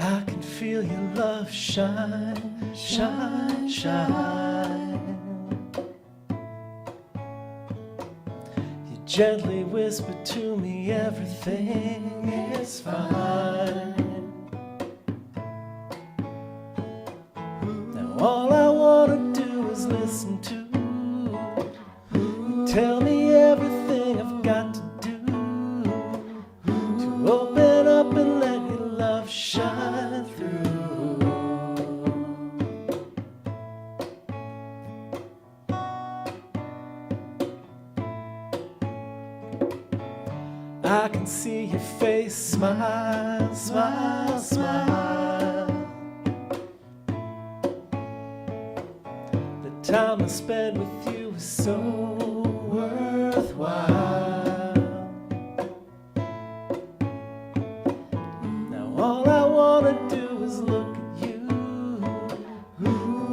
I can feel your love shine, shine, shine. You gently whisper to me everything is fine. Now all I wanna do is listen to you. Tell me everything I've got to do to open up and let your love shine through. I can see your face smile, smile, smile. The time I spend with you is so worthwhile. Now all I wanna do is look at you.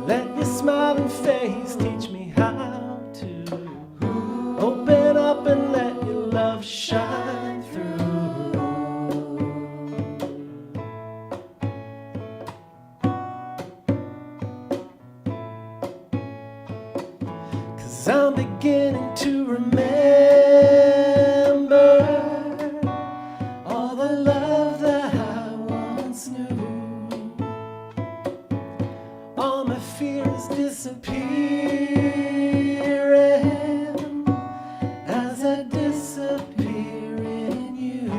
Let your smiling face teach me how to open up and let your love shine through. 'Cause I'm beginning to remember all the love that I once knew. All my fears disappearing as I disappear in you.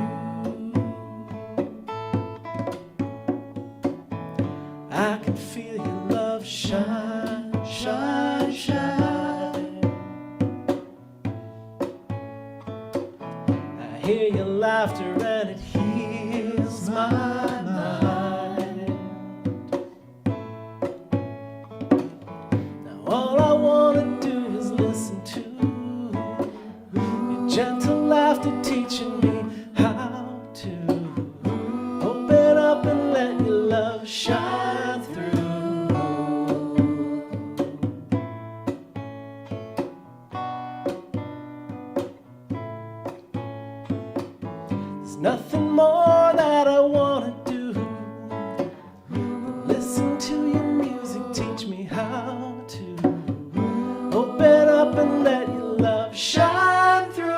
I can feel your love shine, shine, shine. I hear your laughter and it heals my mind. Now all I wanna do is listen to your gentle laughter teaching me how to open up and let your love shine through. There's nothing more that I wanna do but listen to your music, teach me how to open up and let your love shine through.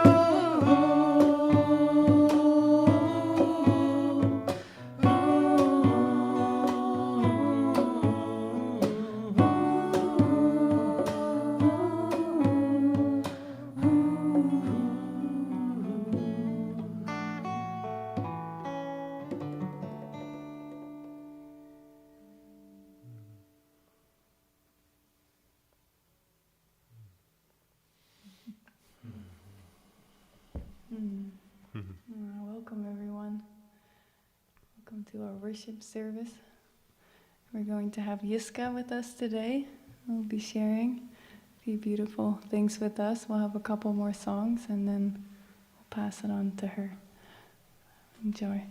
Welcome everyone. Welcome to our worship service. We're going to have Jiska with us today. We'll be sharing a few beautiful things with us. We'll have a couple more songs and then we'll pass it on to her. Enjoy.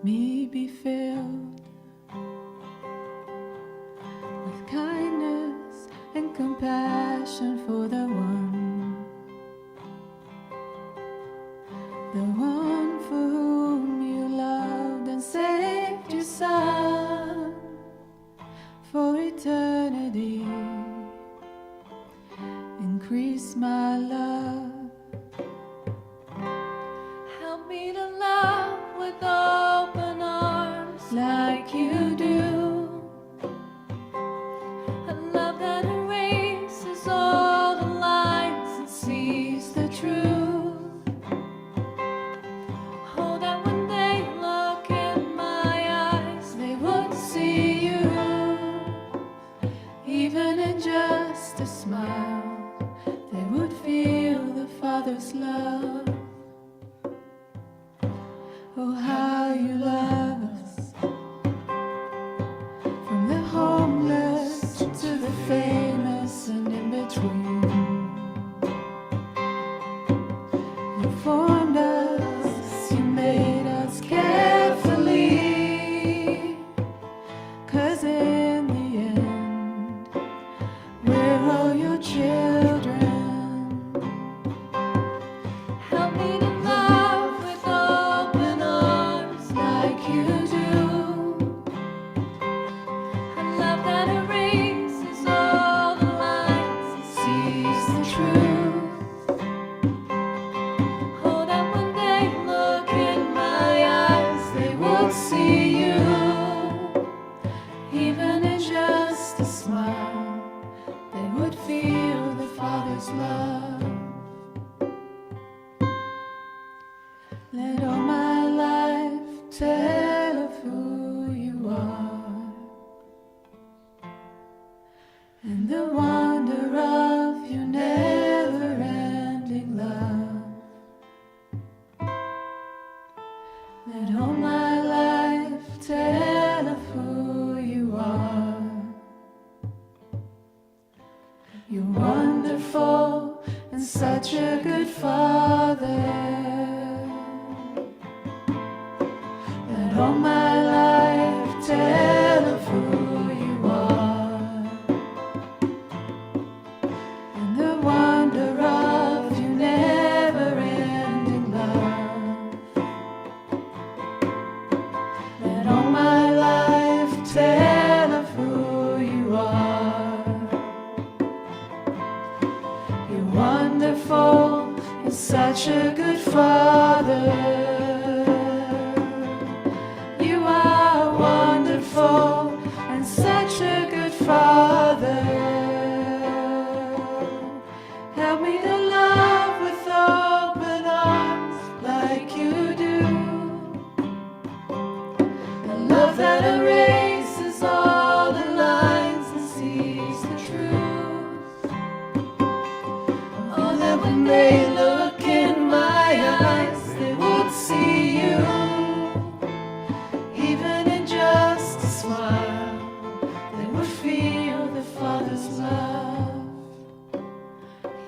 Me be filled with kindness and compassion for the one for whom you loved and saved your son for eternity. Increase my love. Help me to love with open arms like you do. A love that erases all the lines and sees the truth. Oh, that when they look in my eyes, they would see you. Even in just a smile, they would feel the Father's love. Oh, how you love us, from the homeless to the Let all my life tell of who you are, and the wonder of your never-ending love. Let all my life tell of who you are. You're wonderful and such a good Father. Let all my life tell of who you are, and the wonder of your never-ending love. Let all my life tell of who you are. You're wonderful and such a good Father. You are wonderful and such a good Father. Help me to love with open arms like you do. A love that erases all the lines and sees the truth. Oh, that when they look in my eyes, they would see you. Even in just a smile, they would feel the Father's love.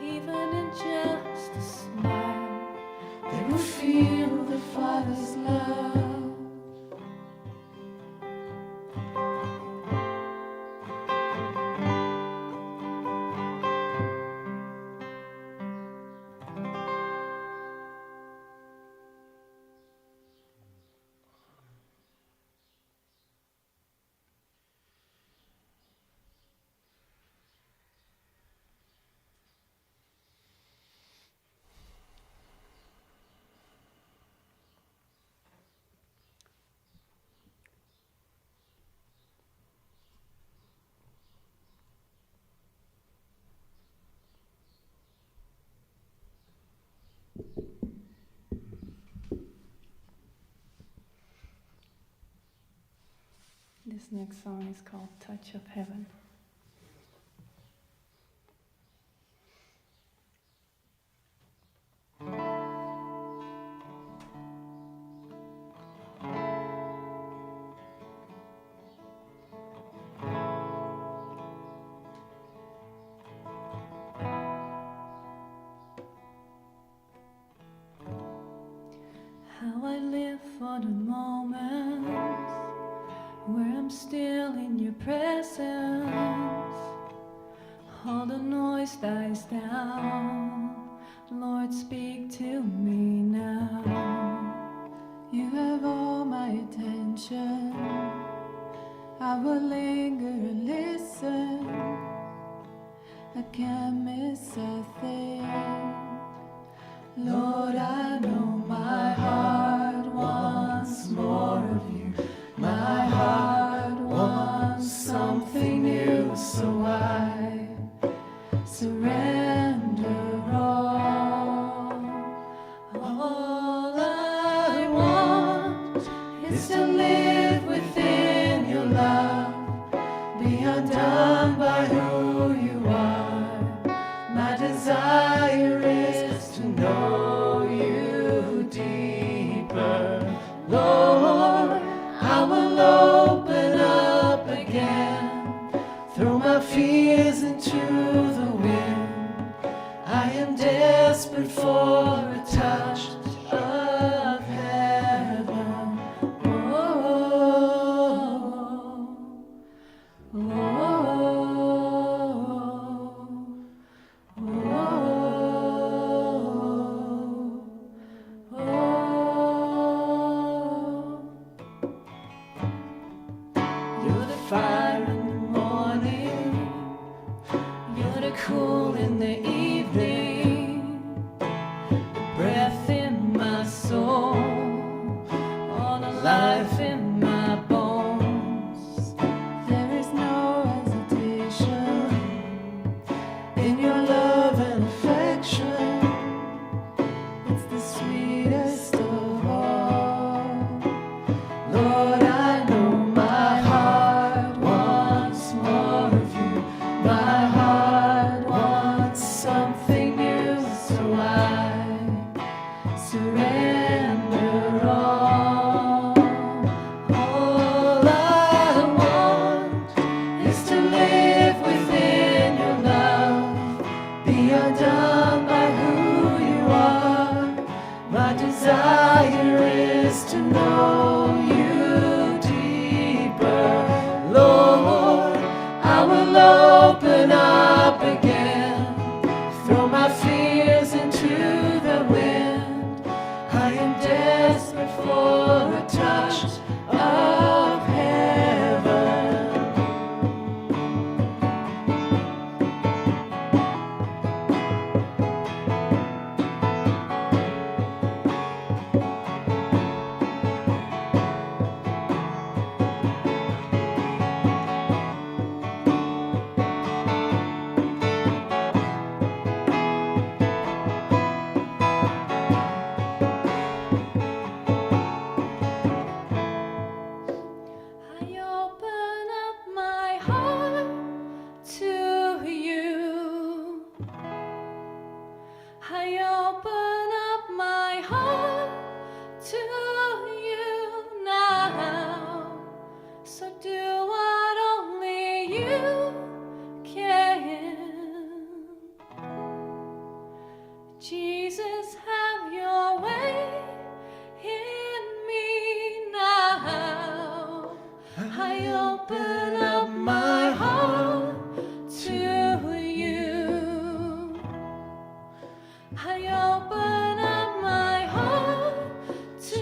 Even in just a smile, they would feel the Father's love. This next song is called Touch of Heaven. How I live for the moments where I'm still in your presence. All the noise dies down. Lord, speak to me now. You have all my attention. I will linger and listen. I can't miss a thing. Lord, I know my heart wants more of you. My heart wants something new, so I surrender all. All I want is to live within your love, be undone by who you are. My desire is to know you deeper. Lord, I will open up again, throw my fears into the wind. I am desperate for a touch of heaven. Oh, oh, oh, oh, oh. You're the fire in the morning, you're the cool in the evening, the breath in my soul, all the life in my bones. There is no hesitation in your love and affection. It's the sweetest of is to know you deeper. Lord, I will open up again, throw my fears into the wind. I am desperate for a touch of heaven. I open up my heart to you. I open up my heart to you now. So do what only you can. Jesus, have your way in me now. I open up my heart to you. I open up my heart to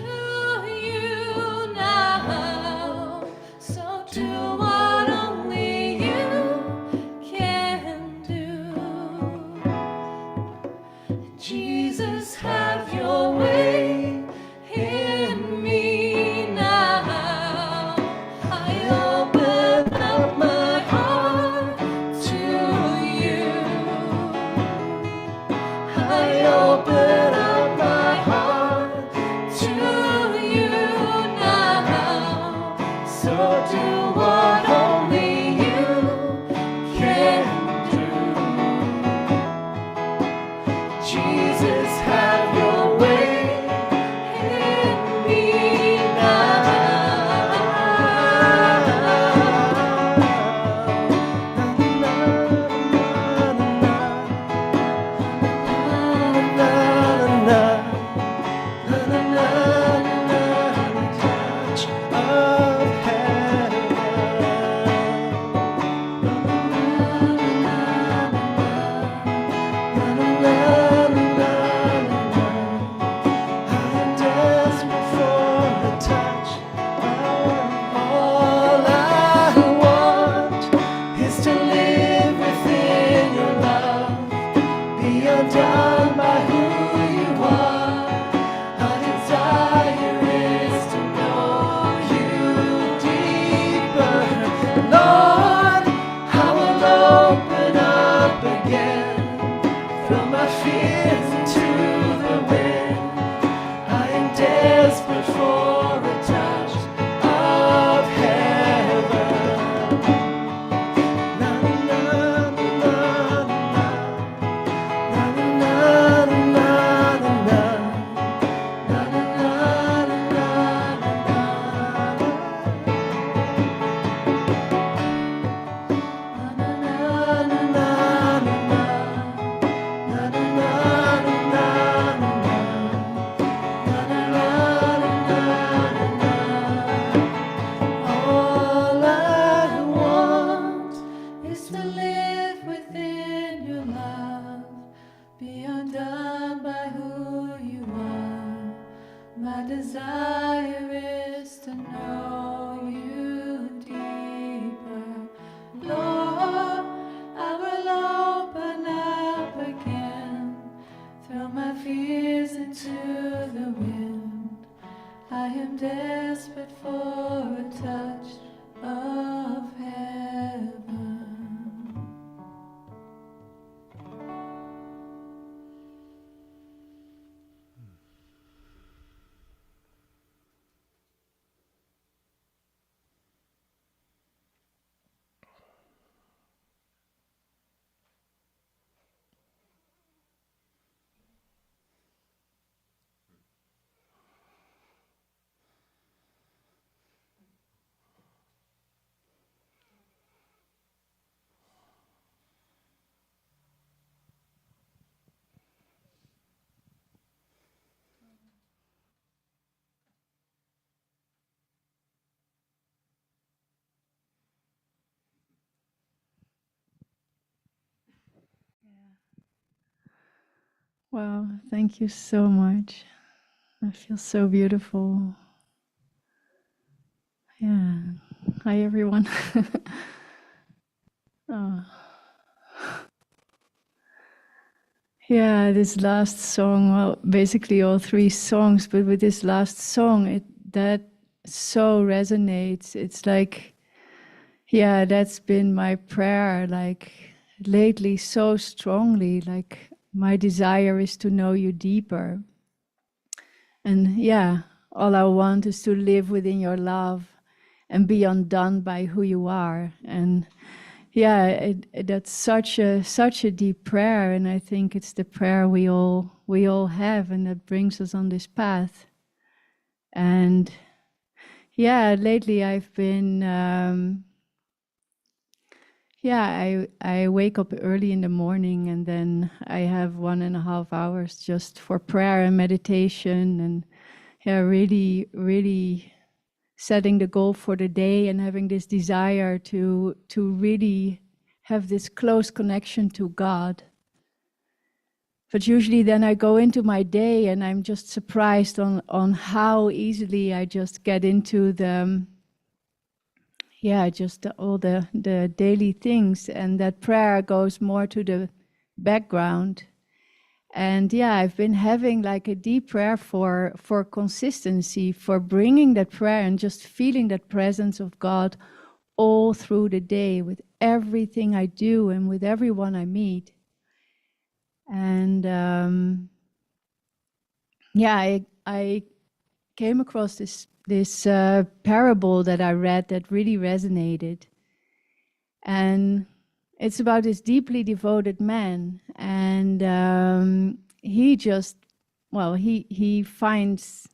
you now. So do what only you can do. Jesus, have your way in me now. I open up my heart to you. I open up my heart to you now. So do what only you can do. Jesus, have your way in me Touch of heaven. I'm desperate for a touch. All I want is to live within your love, be undone by who you are. Our desire is to know you deeper. Lord, I will open up again, throw my fears into the wind. I am desperate for a touch of heaven. Na na na na na na na na na na na. Na na na na na all I want is to live within your love, be undone by who you are. My desire is to know you deeper. Lord, I will open up again, throw my fears into the wind. I am desperate for a touch of heaven. Wow, thank you so much. I feel so beautiful. Yeah. Hi, everyone. Oh. Yeah, this last song, well, basically all three songs, but with this last song, that so resonates. It's like, yeah, that's been my prayer, like lately so strongly, like my desire is to know you deeper. And yeah, all I want is to live within your love and be undone by who you are. And yeah, that's such a deep prayer, and I think it's the prayer we all have, and that brings us on this path. And yeah, lately I've been I wake up early in the morning, and then I have 1.5 hours just for prayer and meditation, and yeah, really setting the goal for the day and having this desire to really have this close connection to God. But usually then I go into my day and I'm just surprised on how easily I just get into all the daily things, and that prayer goes more to the background. And yeah, I've been having like a deep prayer for consistency, for bringing that prayer and just feeling that presence of God all through the day with everything I do and with everyone I meet. And I came across this parable that I read that really resonated. And it's about this deeply devoted man, and he finds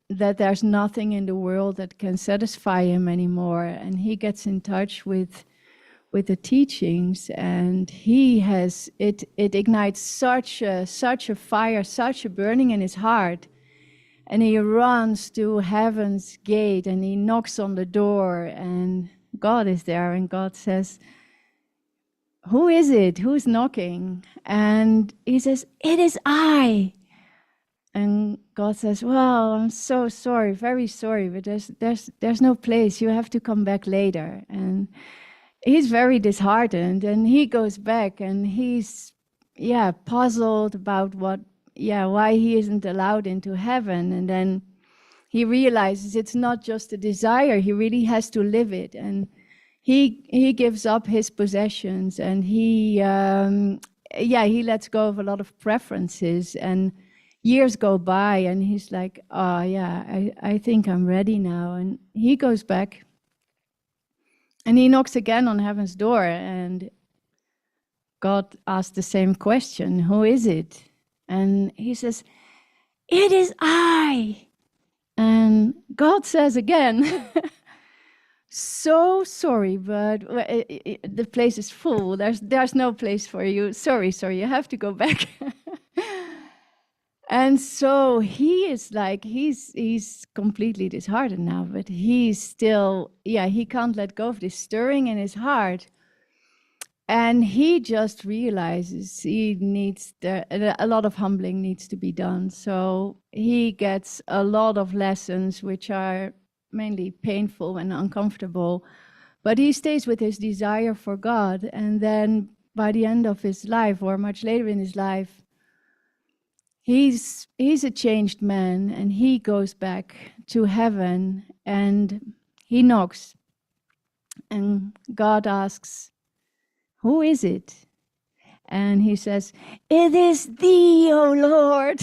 that there's nothing in the world that can satisfy him anymore, and he gets in touch with the teachings, and it ignites such a fire, such a burning in his heart, and he runs to heaven's gate and he knocks on the door, and God is there, and God says, "Who is it? Who's knocking?" And he says, "It is I." And God says, "Well, I'm so sorry, very sorry, but there's no place. You have to come back later." And he's very disheartened, and he goes back, and he's puzzled about why he isn't allowed into heaven. And then he realizes it's not just a desire, he really has to live it. And he gives up his possessions, and he lets go of a lot of preferences, and years go by, and he's like, "Oh yeah, I think I'm ready now." And he goes back and he knocks again on heaven's door, and God asks the same question, "Who is it?" And he says, "It is I." And God says again, "So sorry, but the place is full. There's no place for you. Sorry, you have to go back." And so he is like, he's completely disheartened now, but he's still, he can't let go of this stirring in his heart. And he just realizes he needs a lot of humbling needs to be done. So he gets a lot of lessons, which are mainly painful and uncomfortable, but he stays with his desire for God. And then by the end of his life, or much later in his life, he's a changed man, and he goes back to heaven, and he knocks, and God asks, "Who is it?" And he says, "It is thee, O Lord."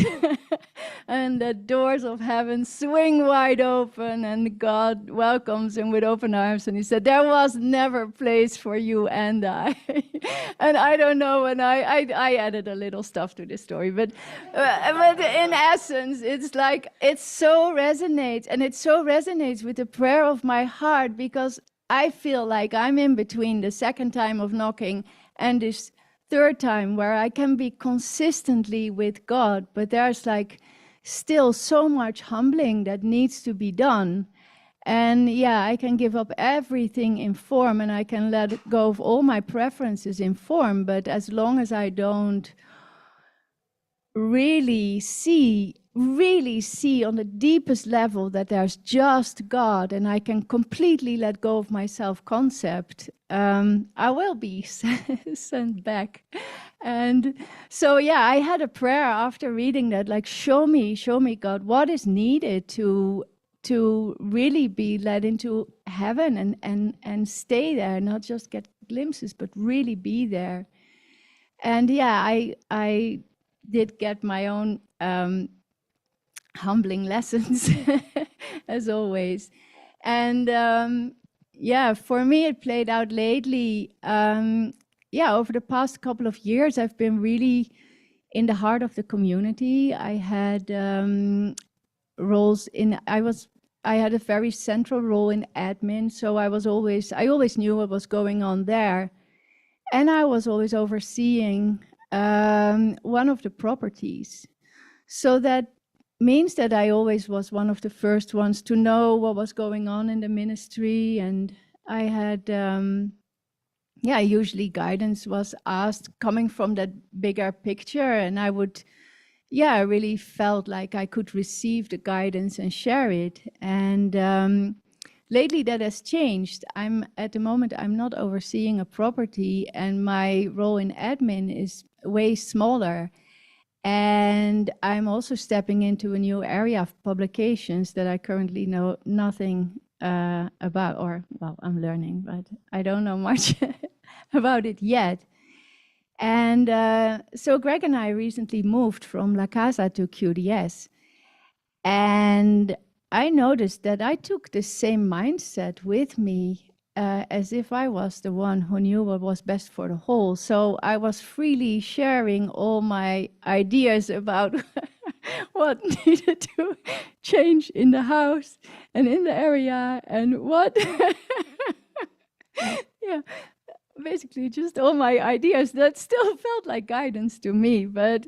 And the doors of heaven swing wide open, and God welcomes him with open arms. And he said, "There was never place for you and I." And I don't know, and I added a little stuff to this story, but in essence, it's like, it so resonates, and it so resonates with the prayer of my heart, because I feel like I'm in between the second time of knocking and this third time where I can be consistently with God, but there's like still so much humbling that needs to be done. And yeah, I can give up everything in form and I can let go of all my preferences in form. But as long as I don't really see on the deepest level that there's just God and I can completely let go of my self-concept, I will be sent back. And so, yeah, I had a prayer after reading that, like, show me, God, what is needed to really be led into heaven and stay there, not just get glimpses, but really be there. And yeah, I did get my own humbling lessons, as always. And yeah, for me, it played out lately. Yeah, over the past couple of years, I've been really in the heart of the community. I had roles in, I had a very central role in admin. So I always knew what was going on there. And I was always overseeing one of the properties. So that means that I always was one of the first ones to know what was going on in the ministry. And I had, yeah, usually guidance was asked coming from that bigger picture. And I would, yeah, I really felt like I could receive the guidance and share it. And lately that has changed. At the moment, I'm not overseeing a property and my role in admin is way smaller. And I'm also stepping into a new area of publications that I currently know nothing about, or, well, I'm learning, but I don't know much about it yet. And so Greg and I recently moved from La Casa to QDS. And I noticed that I took the same mindset with me as if I was the one who knew what was best for the whole. So I was freely sharing all my ideas about what needed to change in the house and in the area and what, yeah, basically just all my ideas that still felt like guidance to me. But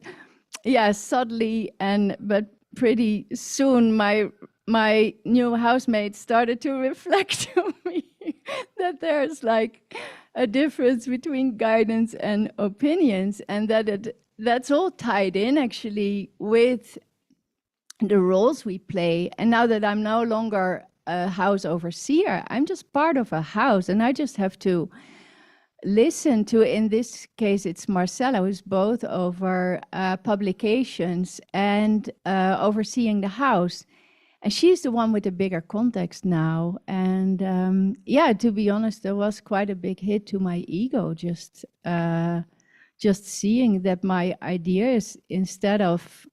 yeah, subtly but pretty soon my new housemates started to reflect to me that there's like a difference between guidance and opinions, and that's all tied in actually with the roles we play. And now that I'm no longer a house overseer, I'm just part of a house, and I just have to listen to, in this case, it's Marcella, who's both over publications and overseeing the house. And she's the one with the bigger context now. And yeah, to be honest, there was quite a big hit to my ego, just seeing that my ideas, instead of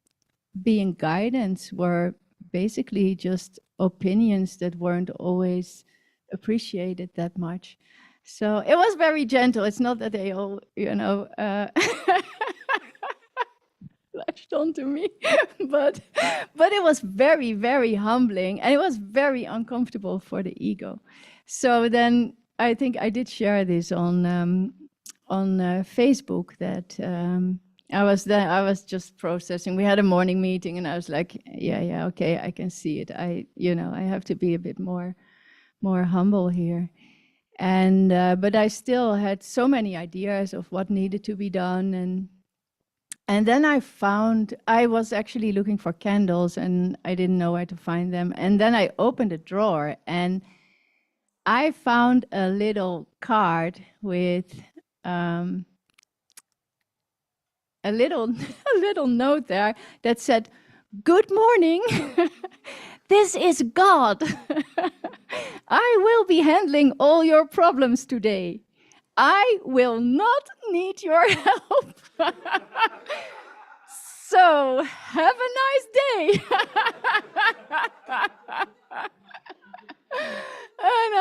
being guidance, were basically just opinions that weren't always appreciated that much. So it was very gentle. It's not that they all, latched onto me, but it was very, very humbling, and it was very uncomfortable for the ego. So then I think I did share this on Facebook that I was just processing. We had a morning meeting, and I was like, yeah, okay, I can see it. I have to be a bit more humble here. And but I still had so many ideas of what needed to be done, and then I was actually looking for candles, and I didn't know where to find them. And then I opened a drawer, and I found a little card with a little note there that said, "Good morning. This is God. I will be handling all your problems today. I will not need your help. So have a nice day." And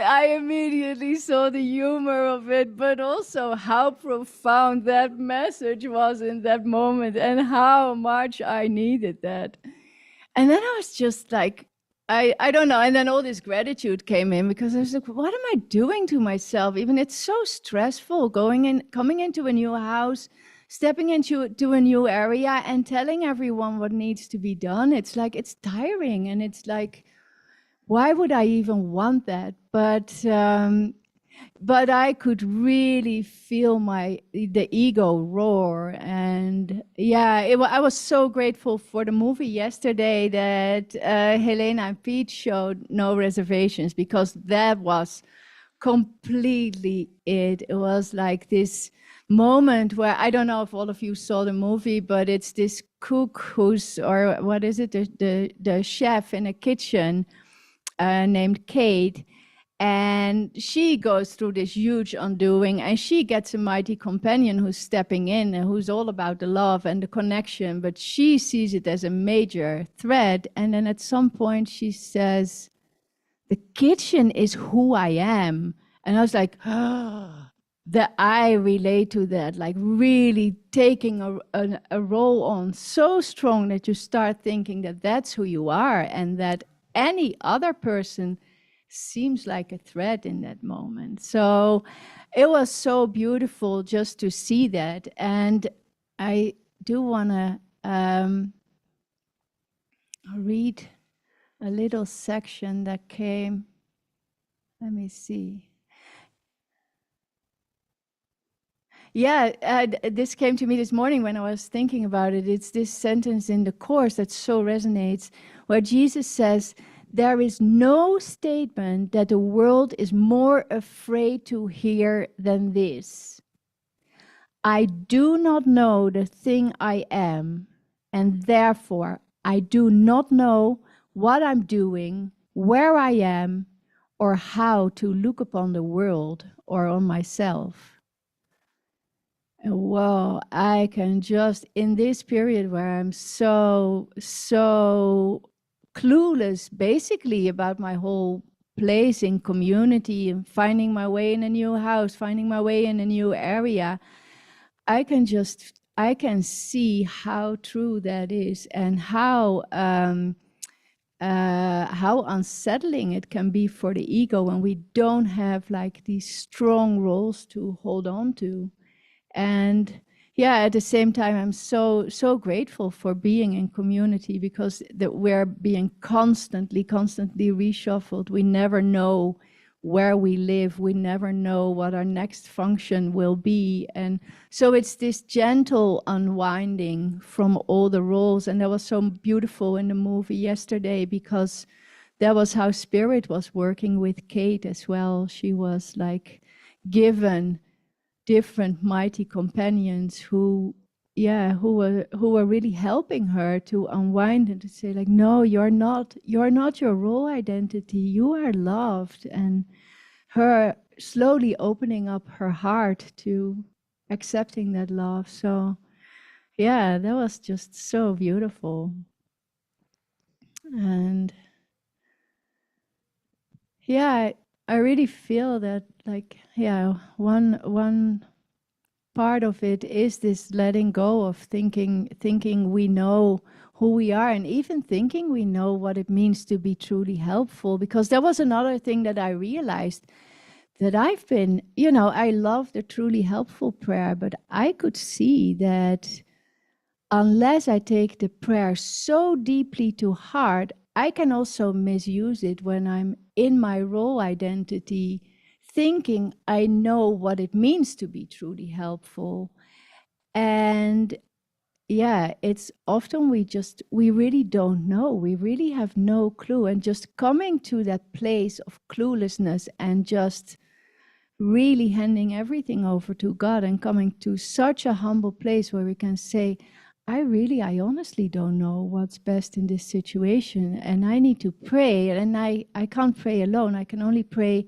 I immediately saw the humor of it, but also how profound that message was in that moment and how much I needed that. And then I was just like, I don't know. And then all this gratitude came in, because I was like, what am I doing to myself? Even it's so stressful coming into a new house, stepping into a new area and telling everyone what needs to be done. It's like, it's tiring. And it's like, why would I even want that? But I could really feel the ego roar, and yeah, I was so grateful for the movie yesterday that Helena and Pete showed No Reservations, because that was completely it. It was like this moment where, I don't know if all of you saw the movie, but it's this cook who's, or what is it, the chef in a kitchen named Kate, and she goes through this huge undoing, and she gets a mighty companion who's stepping in and who's all about the love and the connection, but she sees it as a major threat. And then at some point she says, the kitchen is who I am. And I was like, that I relate to that, like really taking a role on so strong that you start thinking that that's who you are, and that any other person seems like a threat in that moment. So it was so beautiful just to see that. And I do want to read a little section that came. Let me see. Yeah, this came to me this morning when I was thinking about it. It's this sentence in the Course that so resonates, where Jesus says, there is no statement that the world is more afraid to hear than this. I do not know the thing I am, and therefore I do not know what I'm doing, where I am, or how to look upon the world or on myself. Well, I can just, in this period where I'm so clueless, basically, about my whole place in community and finding my way in a new house, finding my way in a new area, I can see how true that is, and how unsettling it can be for the ego when we don't have like these strong roles to hold on to. And yeah, at the same time, I'm so grateful for being in community, because that we're being constantly reshuffled. We never know where we live. We never know what our next function will be. And so it's this gentle unwinding from all the roles. And that was so beautiful in the movie yesterday, because that was how Spirit was working with Kate as well. She was like given different mighty companions who were really helping her to unwind and to say, like, no, you're not your role identity, you are loved. And her slowly opening up her heart to accepting that love. So yeah, that was just so beautiful. And yeah, I really feel that, like, yeah, one part of it is this letting go of thinking we know who we are, and even thinking we know what it means to be truly helpful. Because there was another thing that I realized, that I've been, I love the truly helpful prayer, but I could see that unless I take the prayer so deeply to heart, I can also misuse it when I'm in my role identity, thinking I know what it means to be truly helpful. And yeah, it's often we really don't know. We really have no clue. And just coming to that place of cluelessness and just really handing everything over to God, and coming to such a humble place where we can say, I honestly don't know what's best in this situation, and I need to pray. And I can't pray alone. I can only pray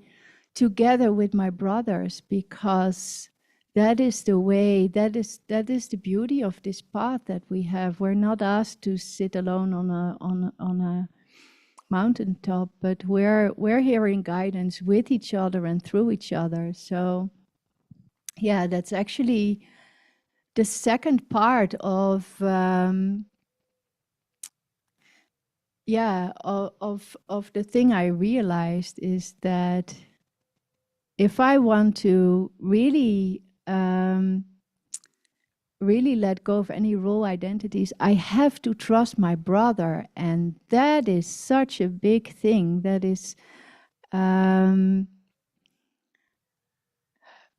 together with my brothers, because that is the way, that is the beauty of this path that we have. We're not asked to sit alone on a mountaintop, but we're hearing guidance with each other and through each other. So yeah, that's actually the second part of of the thing I realized, is that if I want to really really let go of any role identities. I have to trust my brother, and that is such a big thing. That is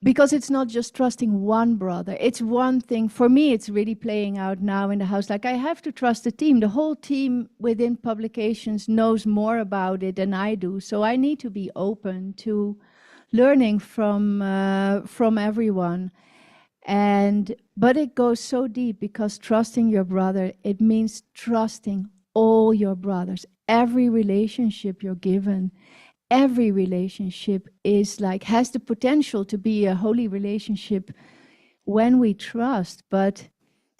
because it's not just trusting one brother. It's one thing. For me, it's really playing out now in the house. Like, I have to trust the team. The whole team within publications knows more about it than I do. So I need to be open to learning from everyone. But it goes so deep, because trusting your brother, it means trusting all your brothers. Every relationship you're given, every relationship is like, has the potential to be a holy relationship when we trust. But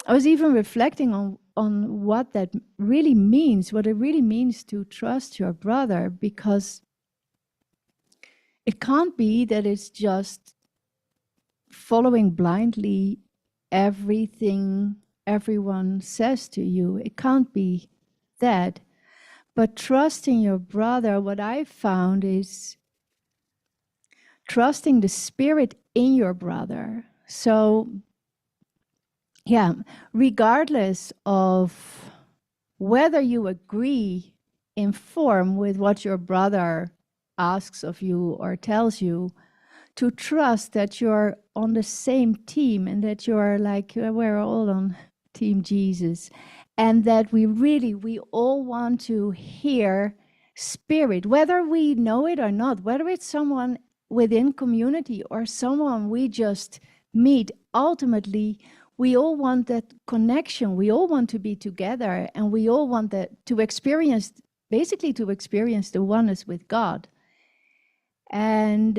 I was even reflecting on what that really means, what it really means to trust your brother, because it can't be that it's just following blindly everything everyone says to you. It can't be that. But trusting your brother, what I found is trusting the spirit in your brother. So, yeah, regardless of whether you agree in form with what your brother asks of you or tells you, to trust that you're on the same team, and that you're like, we're all on Team Jesus, and that we all want to hear spirit, whether we know it or not, whether it's someone within community or someone we just meet. Ultimately, we all want that connection. We all want to be together, and we all want that to experience, basically to experience the oneness with God. And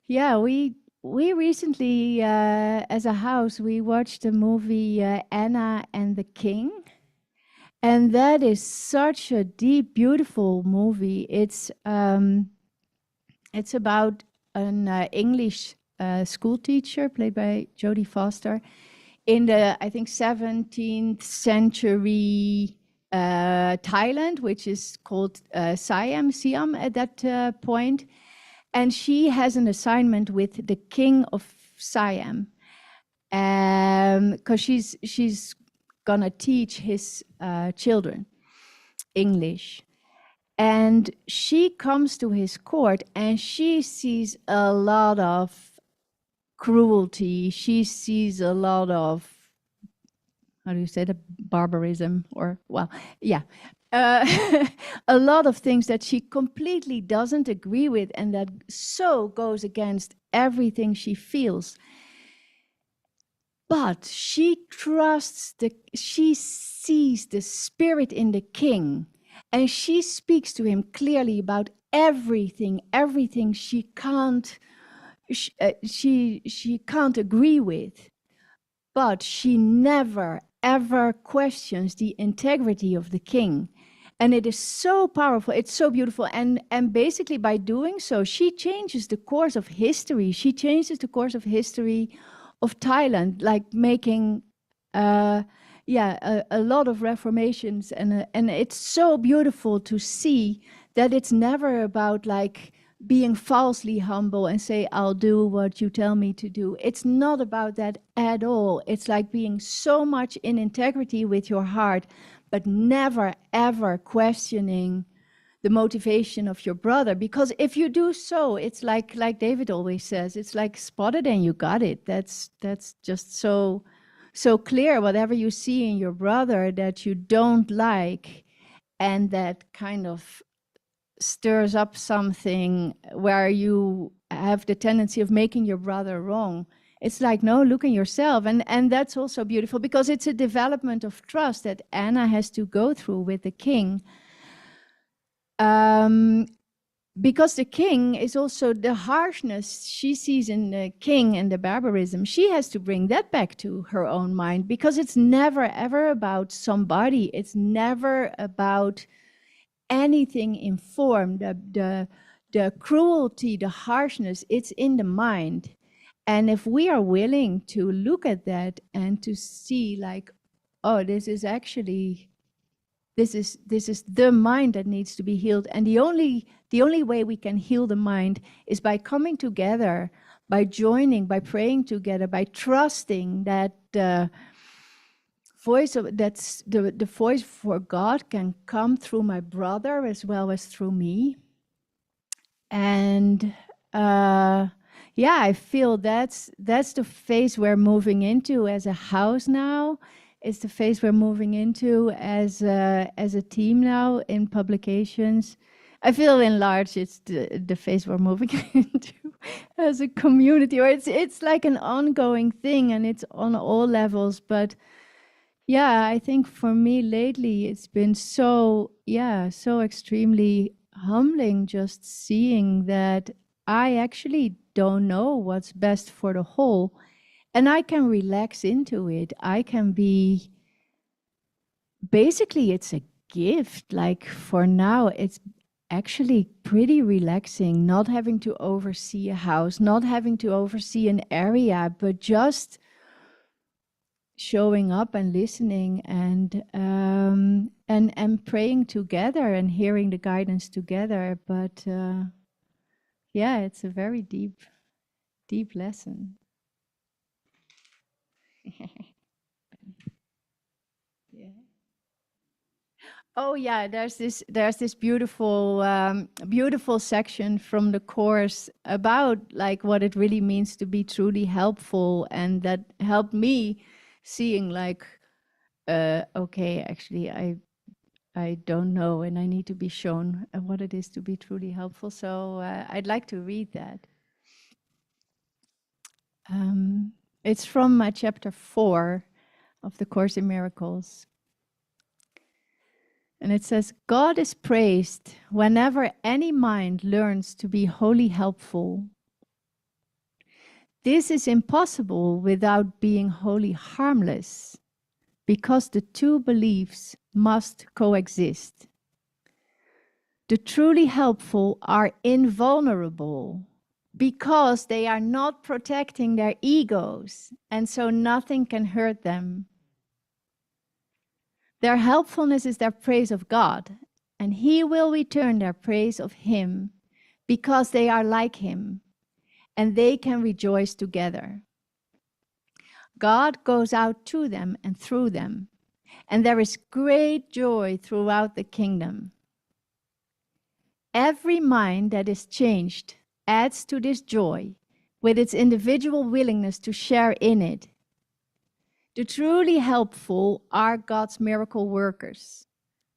yeah, we recently, as a house, we watched the movie Anna and the King, and that is such a deep, beautiful movie. It's about an English school teacher played by Jodie Foster in the, I think, 17th century Thailand, which is called Siam at that point. And she has an assignment with the king of Siam, because she's gonna teach his children English. And she comes to his court, and she sees a lot of cruelty. She sees a lot of, how do you say that, barbarism, or, well, yeah, a lot of things that she completely doesn't agree with, and that so goes against everything she feels. But she trusts she sees the spirit in the king, and she speaks to him clearly about everything she can't she can't agree with. But she never, ever questions the integrity of the king. And it is so powerful. It's so beautiful. And basically, by doing so, she changes the course of history. She changes the course of history of Thailand, like making, a lot of reformations. And it's so beautiful to see that it's never about like being falsely humble and say, I'll do what you tell me to do. It's not about that at all. It's like being so much in integrity with your heart, but never, ever questioning the motivation of your brother. Because if you do so, it's like David always says, it's like spot it and you got it. That's just so clear. Whatever you see in your brother that you don't like, and that kind of stirs up something where you have the tendency of making your brother wrong. It's like, no, look in yourself. And that's also beautiful, because it's a development of trust that Anna has to go through with the king. Because the king is also the harshness she sees in the king and the barbarism. She has to bring that back to her own mind, because it's never, ever about somebody. It's never about anything in form. The cruelty, the harshness, it's in the mind. And if we are willing to look at that and to see like, oh, this is actually this is the mind that needs to be healed. And the only way we can heal the mind is by coming together, by joining, by praying together, by trusting that that's the voice for God can come through my brother as well as through me. And yeah, I feel that's the phase we're moving into as a house now. It's the phase we're moving into as a team now in publications. I feel enlarged. It's the phase we're moving into as a community, or it's like an ongoing thing, and it's on all levels. But yeah, I think for me lately, it's been so extremely humbling just seeing that I actually don't know what's best for the whole, and I can relax into it. I can be, basically it's a gift. Like for now, it's actually pretty relaxing, not having to oversee a house, not having to oversee an area, but just showing up and listening and praying together and hearing the guidance together. But yeah, it's a very deep lesson. Yeah. Oh yeah, there's this beautiful section from the course about like what it really means to be truly helpful, and that helped me seeing like okay, actually I don't know, and I need to be shown what it is to be truly helpful. So I'd like to read that. It's from chapter 4 of the Course in Miracles. And it says, God is praised whenever any mind learns to be wholly helpful. This is impossible without being wholly harmless, because the two beliefs must coexist. The truly helpful are invulnerable because they are not protecting their egos, and so nothing can hurt them. Their helpfulness is their praise of God, and He will return their praise of Him because they are like Him, and they can rejoice together. God goes out to them and through them, and there is great joy throughout the kingdom. Every mind that is changed adds to this joy with its individual willingness to share in it. The truly helpful are God's miracle workers,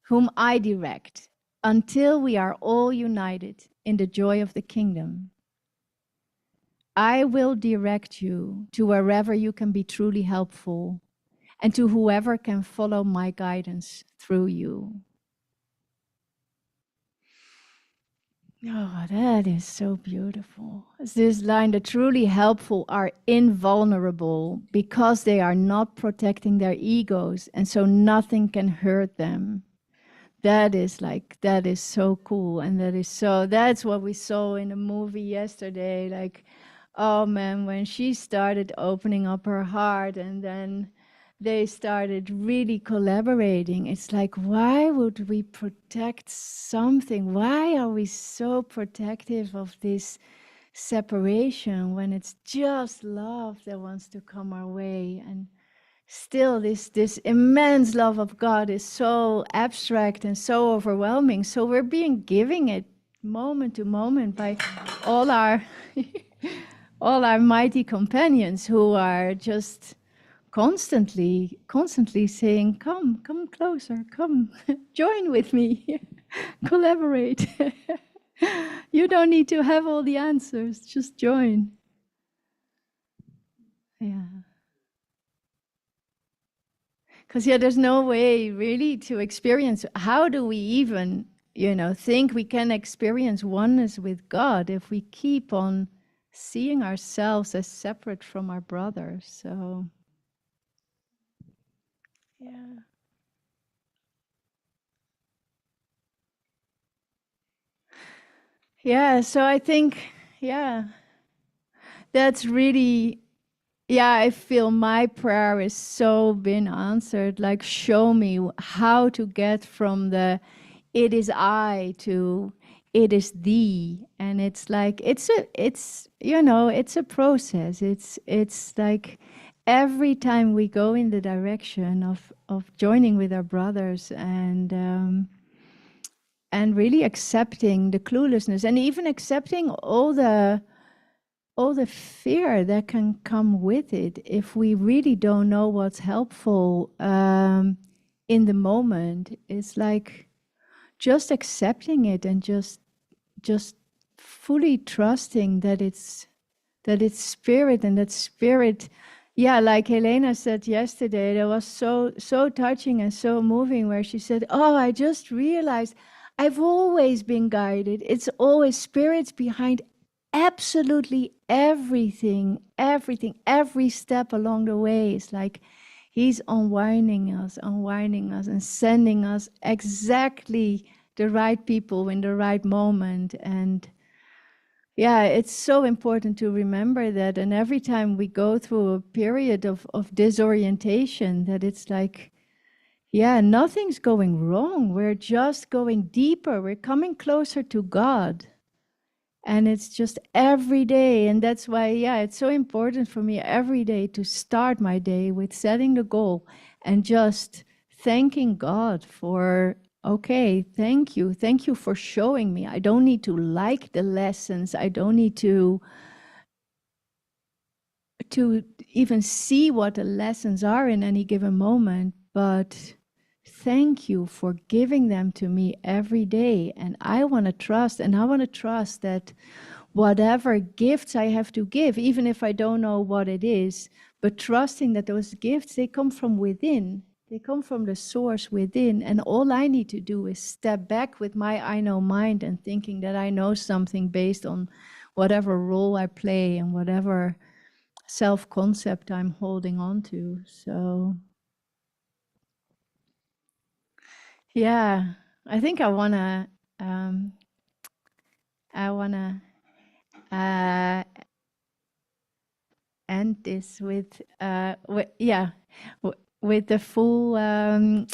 whom I direct, until we are all united in the joy of the kingdom. I will direct you to wherever you can be truly helpful, and to whoever can follow my guidance through you. Oh, that is so beautiful. It's this line, the truly helpful are invulnerable because they are not protecting their egos, and so nothing can hurt them. That is so cool. And that's what we saw in the movie yesterday. Like, oh man, when she started opening up her heart and then they started really collaborating. It's like, why would we protect something? Why are we so protective of this separation when it's just love that wants to come our way? And still this immense love of God is so abstract and so overwhelming. So we're being giving it moment to moment by all our all our mighty companions who are just constantly saying, come closer, come, join with me, collaborate. You don't need to have all the answers, just join. Yeah. Because there's no way really to experience, how do we even, think we can experience oneness with God if we keep on seeing ourselves as separate from our brothers? So, yeah. Yeah, so I think, that's really, yeah, I feel my prayer is so been answered. Like, show me how to get from the it is I to it is thee. And it's like it's it's a process. It's like every time we go in the direction of joining with our brothers and really accepting the cluelessness and even accepting all the fear that can come with it if we really don't know what's helpful in the moment. It's like just accepting it and just fully trusting that it's spirit, and that spirit, yeah, like Helena said yesterday, that was so touching and so moving, where she said, oh, I just realized I've always been guided. It's always spirits behind absolutely everything, every step along the way. Is like he's unwinding us, and sending us exactly the right people in the right moment. And yeah, it's so important to remember that. And every time we go through a period of disorientation, that it's like, yeah, nothing's going wrong. We're just going deeper. We're coming closer to God. And it's just every day. And that's why, yeah, it's so important for me every day to start my day with setting the goal and just thanking God for, okay, thank you. Thank you for showing me. I don't need to like the lessons. I don't need to even see what the lessons are in any given moment, but thank you for giving them to me every day. And I want to trust, that whatever gifts I have to give, even if I don't know what it is, but trusting that those gifts, they come from within. They come from the source within. And all I need to do is step back with my I know mind and thinking that I know something based on whatever role I play and whatever self-concept I'm holding on to. So yeah, I think um, I wanna uh, end this with the full the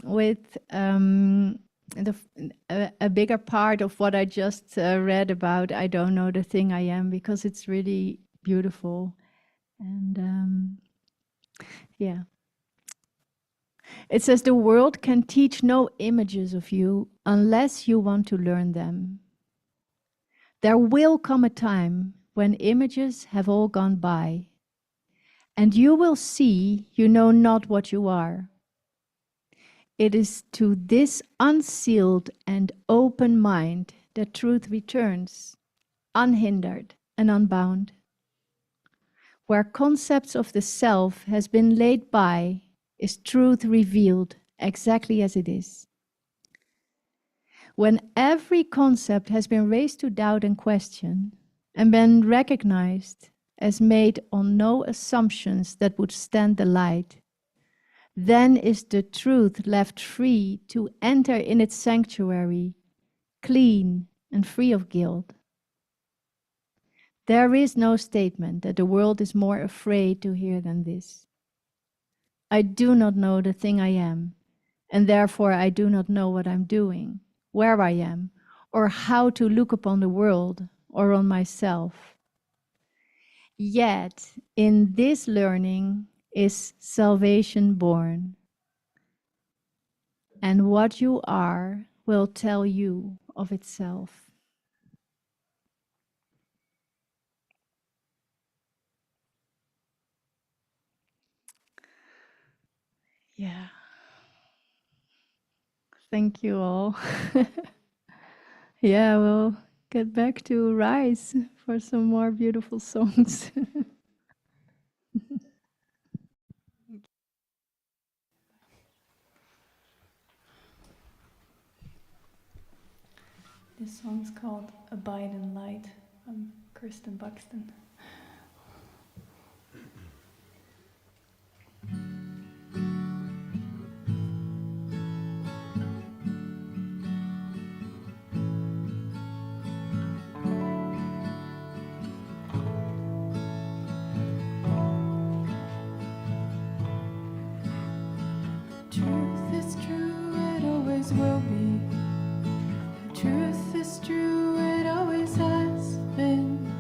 a bigger part of what I just read about. I don't know the thing I am, because it's really beautiful. And yeah. It says the world can teach no images of you unless you want to learn them. There will come a time when images have all gone by, and you will see you know not what you are. It is to this unsealed and open mind that truth returns, unhindered and unbound. Where concepts of the self has been laid by, is truth revealed exactly as it is. When every concept has been raised to doubt and question, and been recognized as made on no assumptions that would stand the light, then is the truth left free to enter in its sanctuary, clean and free of guilt. There is no statement that the world is more afraid to hear than this. I do not know the thing I am, and therefore I do not know what I'm doing, where I am, or how to look upon the world or on myself. Yet, in this learning is salvation born, and what you are will tell you of itself. Yeah. Thank you all. Yeah, we'll get back to Rise for some more beautiful songs. This song's called Abide in Light from Kristen Buxton. Truth is true, it always has been.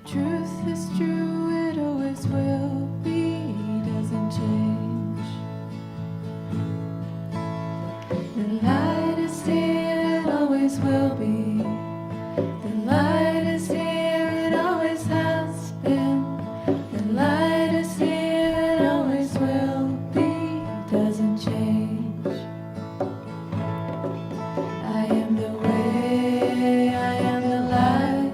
Truth is true, it always will be. Doesn't change. The light is here, it always will be. The light is here, it always has been. The light is here, it always will be. Doesn't change. I am the way, I am the life,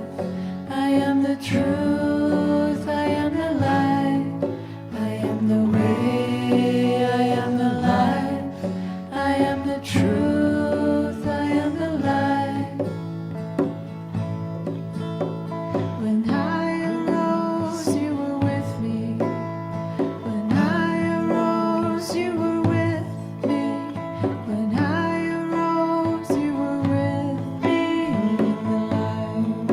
I am the truth, I am the light. I am the way, I am the life, I am the truth, I am the light. When I arose, you were with me. When I arose, you were with me. When I arose, you were with me in the light.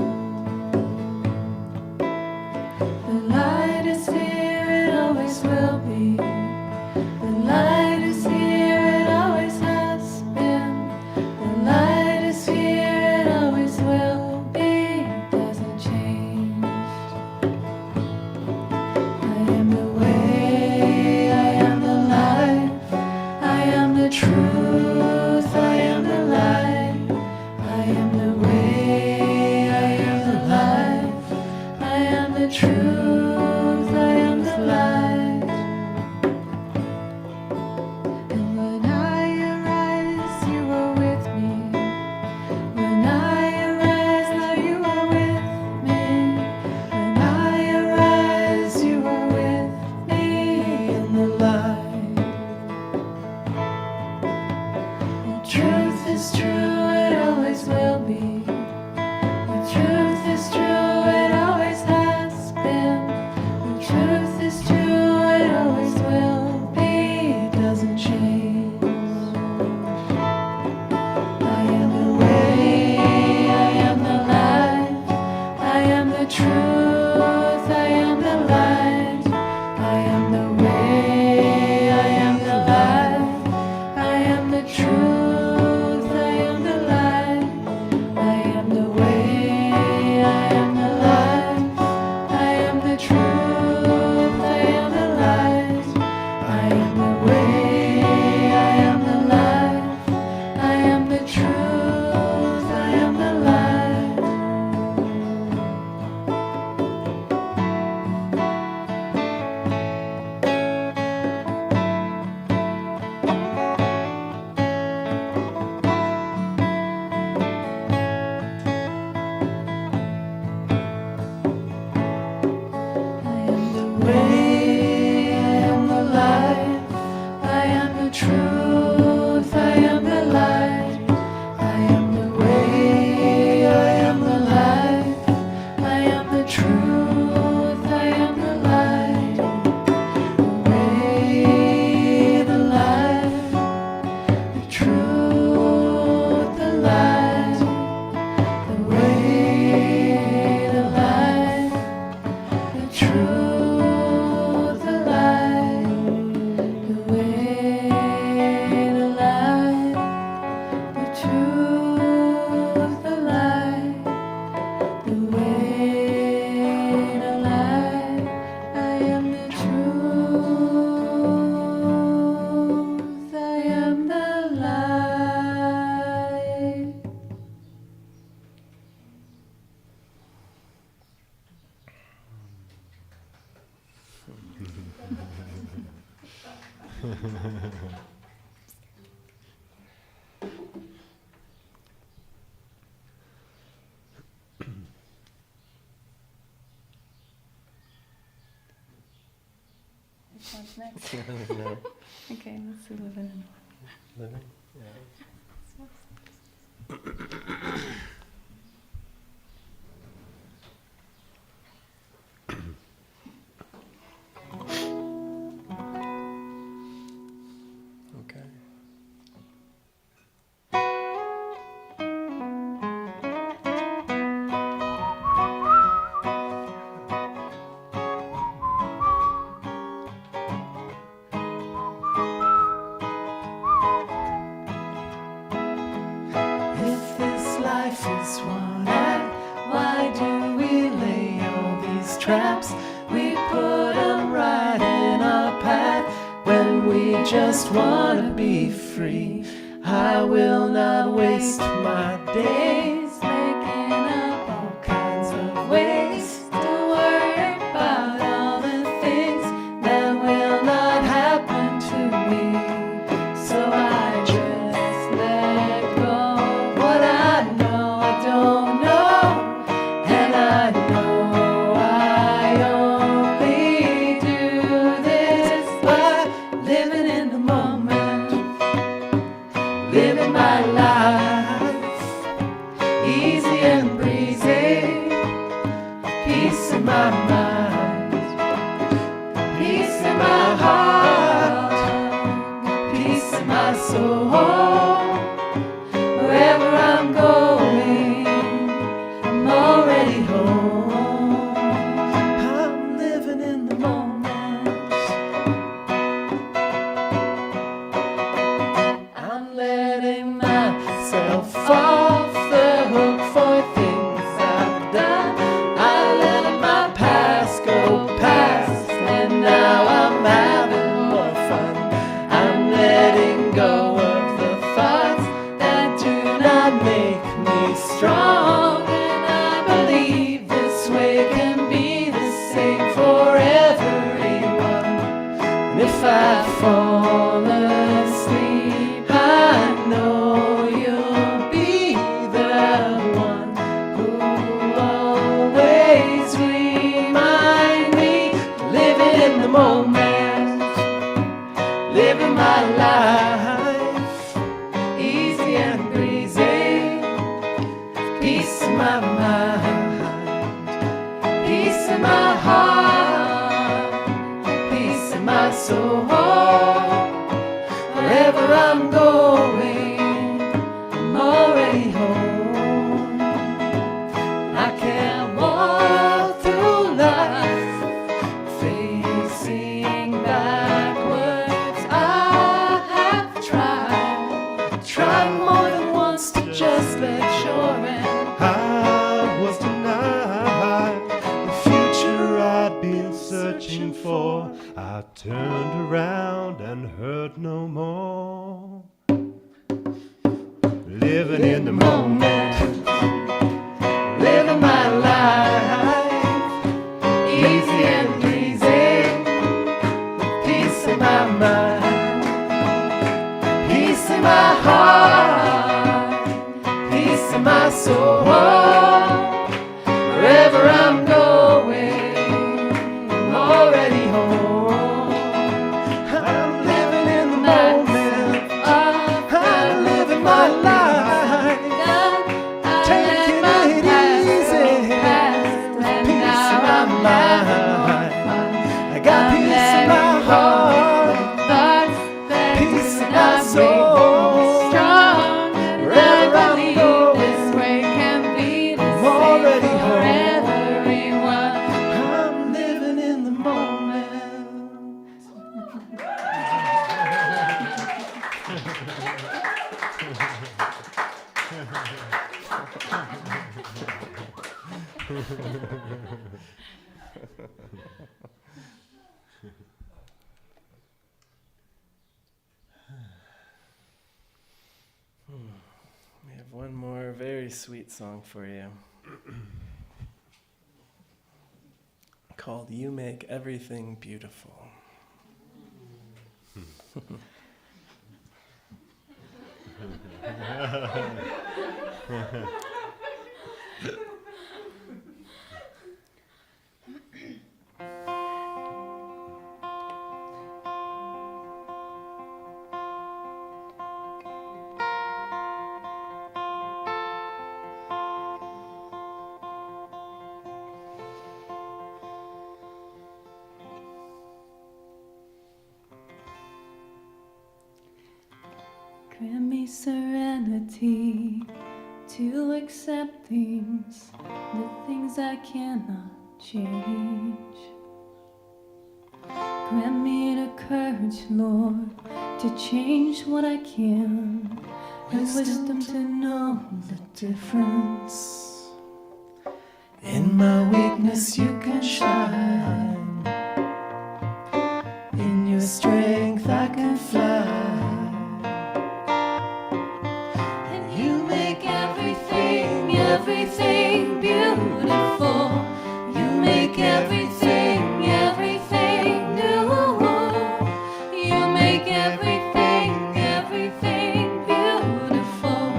The light is here, it always will be. The light is here, it always has been. The light is here, it always will be. Doesn't change. I am the way, I am the life, I am the truth, I am the light. I am the way, I am the life, I am the truth, I am the light. And when I arise, you are with me. When I arise, now you are with me. When I arise, you are with me in the light. The truth is true, it always will be. The truth is true, it always has been. The truth is true, it always will be. Doesn't change. I am the way, I am the life, I am the truth, I am the light. I am the way, I am the life, I am the truth, I am the light. I am the way, I am the life, I am the truth, I am the light. I am the way, I am the life, I am the truth, I am the light. I am the way, I am the life, I am the truth, I am the light. I am the way, I am the life, I am the truth, I am the light. The way, the life, the truth, the light. The way, the life, the truth, the light. The way, the life, the truth, the light. The way, the light, I am the truth, I am the light. Which one's next? No. Okay, let's do living in. Living? Yeah. Okay. life is one act. Why do we lay all these traps? We put them right in our path when we just want to be free. I will not waste my days making up all kinds of ways to worry about all the things that will not happen to me. So I just let go of what I know I don't know, and I know I only do this by living in the moment, living my life easy and breezy, peace in my mind, peace in my heart, peace in my soul. Wherever I'm going, I'm already home. I'm living in the moment. I'm letting myself off the hook for things I've done. I let my past go past, and now I'm having more fun. I'm letting go of the thoughts that do not make me strong, and I believe this way can be the same for everyone. And if I fall asleep, I know you'll be the one who always remind me, living in the moment, living my life easy and breezy, peace in my mind, peace in my heart, peace in my soul. Wherever I'm going, I'm already home. I can't walk through life facing backwards. I have tried more than once to just let sure, and I was denied the future I'd been searching for. I turned around and heard no more. Living in the moment, living my life easy and breezy, peace in my mind, peace in my heart, peace in my soul. Wherever I'm going, I'm already home. I'm living in the moment, I'm living my life, taking it easy, with peace in my mind. I got peace in my heart, peace in my soul. Wherever I'm going, this way can be the I'm same already for home. everyone. I'm living in the moment. We have one more very sweet song for you called You Make Everything Beautiful. Grant me serenity to accept things, the things I cannot change. Grant me the courage, Lord, to change what I can wisdom to know the difference. In my weakness you can shine. In your strength I can fly. And you make everything, everything beautiful. You make everything, everything new. You make everything, everything beautiful.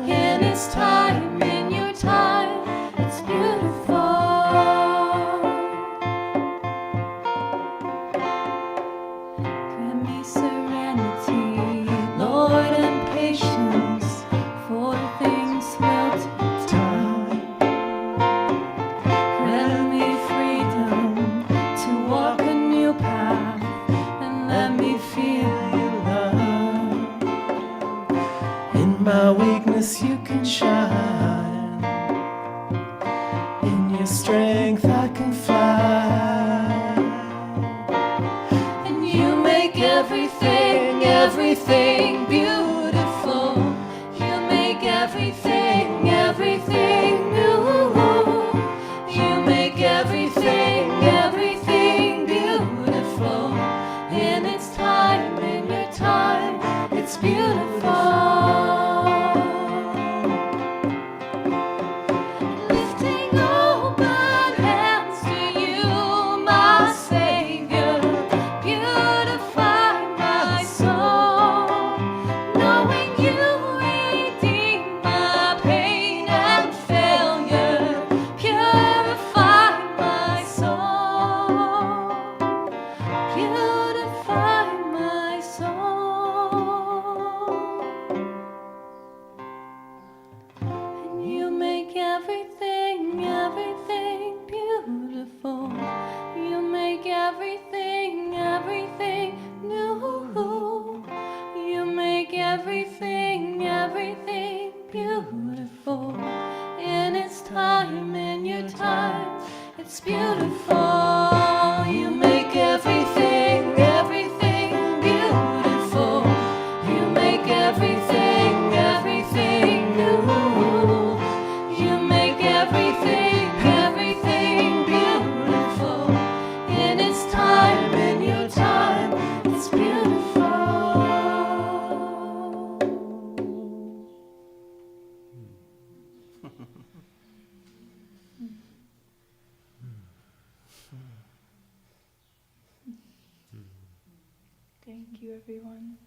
In its time, in your time, it's beautiful. Grant me serenity, Lord, and patience, for things will take time. Grant me freedom to walk a new path, and let me feel your love. In my weakness you can shine. In your strength I can fly. And you make everything, everything beautiful. You make everything, everything new. You make everything, everything beautiful. In its time, in your time, it's beautiful. Lifting open hands to you, my Savior, beautify my soul. Knowing you redeem my pain and failure, purify my soul. Beautify my soul. And you make everything, everything beautiful. You make everything, everything new. You make everything, everything beautiful. In its time, in your time, it's beautiful. You make everything, everything beautiful. You make everything, everything new. You make everything, everything beautiful. In its time, in your time, it's beautiful. Thank you, everyone.